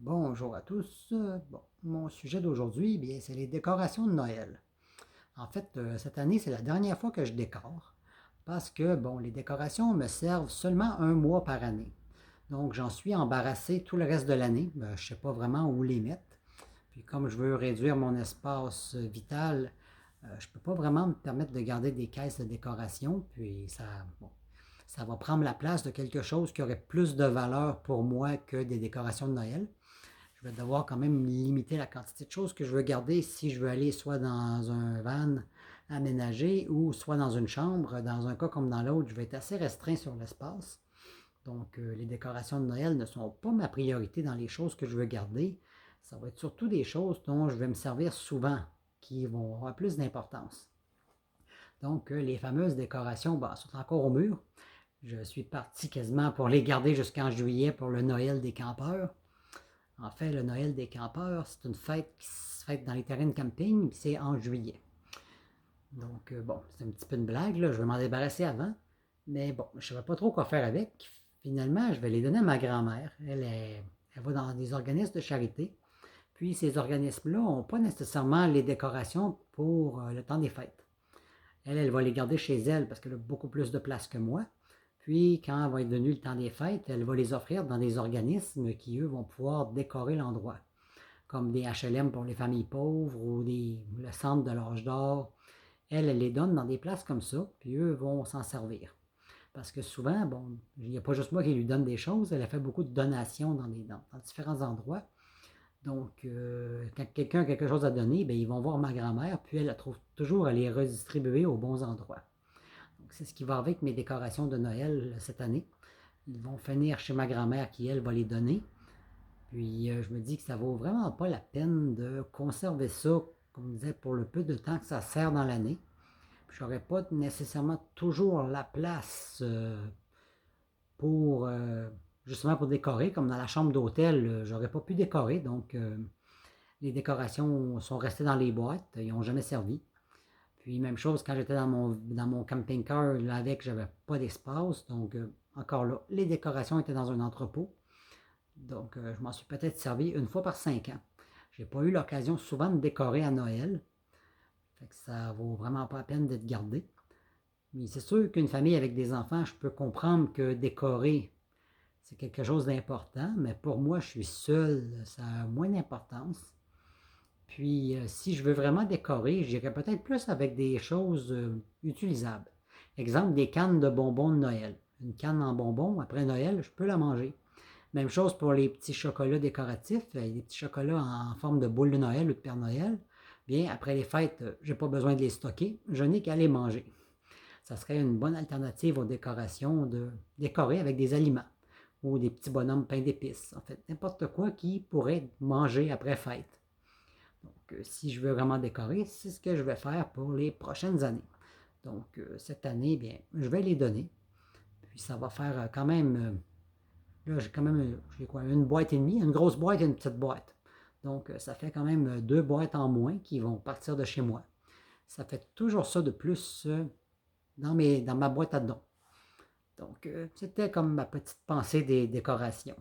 Bonjour à tous. Mon sujet d'aujourd'hui, bien, c'est les décorations de Noël. En fait, cette année, c'est la dernière fois que je décore parce que, bon, les décorations me servent seulement un mois par année. Donc, j'en suis embarrassé tout le reste de l'année. Je ne sais pas vraiment où les mettre. Puis, comme je veux réduire mon espace vital, je ne peux pas vraiment me permettre de garder des caisses de décoration. Puis, bon, ça va prendre la place de quelque chose qui aurait plus de valeur pour moi que des décorations de Noël. Je vais devoir quand même limiter la quantité de choses que je veux garder si je veux aller soit dans un van aménagé ou soit dans une chambre. Dans un cas comme dans l'autre, je vais être assez restreint sur l'espace. Donc, les décorations de Noël ne sont pas ma priorité dans les choses que je veux garder. Ça va être surtout des choses dont je vais me servir souvent, qui vont avoir plus d'importance. Donc, les fameuses décorations sont encore au mur. Je suis parti quasiment pour les garder jusqu'en juillet pour le Noël des campeurs. En fait, le Noël des campeurs, c'est une fête qui se fête dans les terrains de camping, puis c'est en juillet. Donc, bon, c'est un petit peu une blague, là. Je vais m'en débarrasser avant. Mais bon, je ne savais pas trop quoi faire avec. Finalement, je vais les donner à ma grand-mère. Elle va dans des organismes de charité. Puis, ces organismes-là n'ont pas nécessairement les décorations pour le temps des fêtes. Elle va les garder chez elle parce qu'elle a beaucoup plus de place que moi. Puis, quand va être venu le temps des fêtes, elle va les offrir dans des organismes qui, eux, vont pouvoir décorer l'endroit, comme des HLM pour les familles pauvres ou le centre de l'âge d'or. Elle les donne dans des places comme ça, puis eux vont s'en servir. Parce que souvent, bon, il n'y a pas juste moi qui lui donne des choses, elle a fait beaucoup de donations dans différents endroits. Donc, quand quelqu'un a quelque chose à donner, bien, ils vont voir ma grand-mère, puis elle trouve toujours à les redistribuer aux bons endroits. Donc, c'est ce qui va avec mes décorations de Noël cette année. Ils vont finir chez ma grand-mère qui, elle, va les donner. Puis je me dis que ça vaut vraiment pas la peine de conserver ça, comme on disait, pour le peu de temps que ça sert dans l'année. Puis j'aurais pas nécessairement toujours la place pour justement pour décorer, comme dans la chambre d'hôtel, j'aurais pas pu décorer, donc les décorations sont restées dans les boîtes, ils n'ont jamais servi. Puis même chose quand j'étais dans mon camping-car, là avec, j'avais pas d'espace, donc encore là, les décorations étaient dans un entrepôt. Donc, je m'en suis peut-être servi une fois par 5 ans. Je n'ai pas eu l'occasion souvent de décorer à Noël. Fait que ça vaut vraiment pas la peine d'être gardé. Mais c'est sûr qu'une famille avec des enfants, je peux comprendre que décorer, c'est quelque chose d'important. Mais pour moi, je suis seul, ça a moins d'importance. Puis, si je veux vraiment décorer, j'irais peut-être plus avec des choses utilisables. Exemple, des cannes de bonbons de Noël. Une canne en bonbons, après Noël, je peux la manger. Même chose pour les petits chocolats décoratifs, les petits chocolats en forme de boule de Noël ou de Père Noël. Bien, après les fêtes, je n'ai pas besoin de les stocker, je n'ai qu'à les manger. Ça serait une bonne alternative aux décorations de décorer avec des aliments ou des petits bonhommes peints d'épices. En fait, n'importe quoi qui pourrait manger après fête. Donc, si je veux vraiment décorer, c'est ce que je vais faire pour les prochaines années. Donc, cette année, bien, je vais les donner. Puis, ça va faire quand même là, j'ai quand même j'ai quoi, une boîte et demie, une grosse boîte et une petite boîte. Donc, ça fait quand même 2 boîtes en moins qui vont partir de chez moi. Ça fait toujours ça de plus dans ma boîte à dons. Donc, c'était comme ma petite pensée des décorations.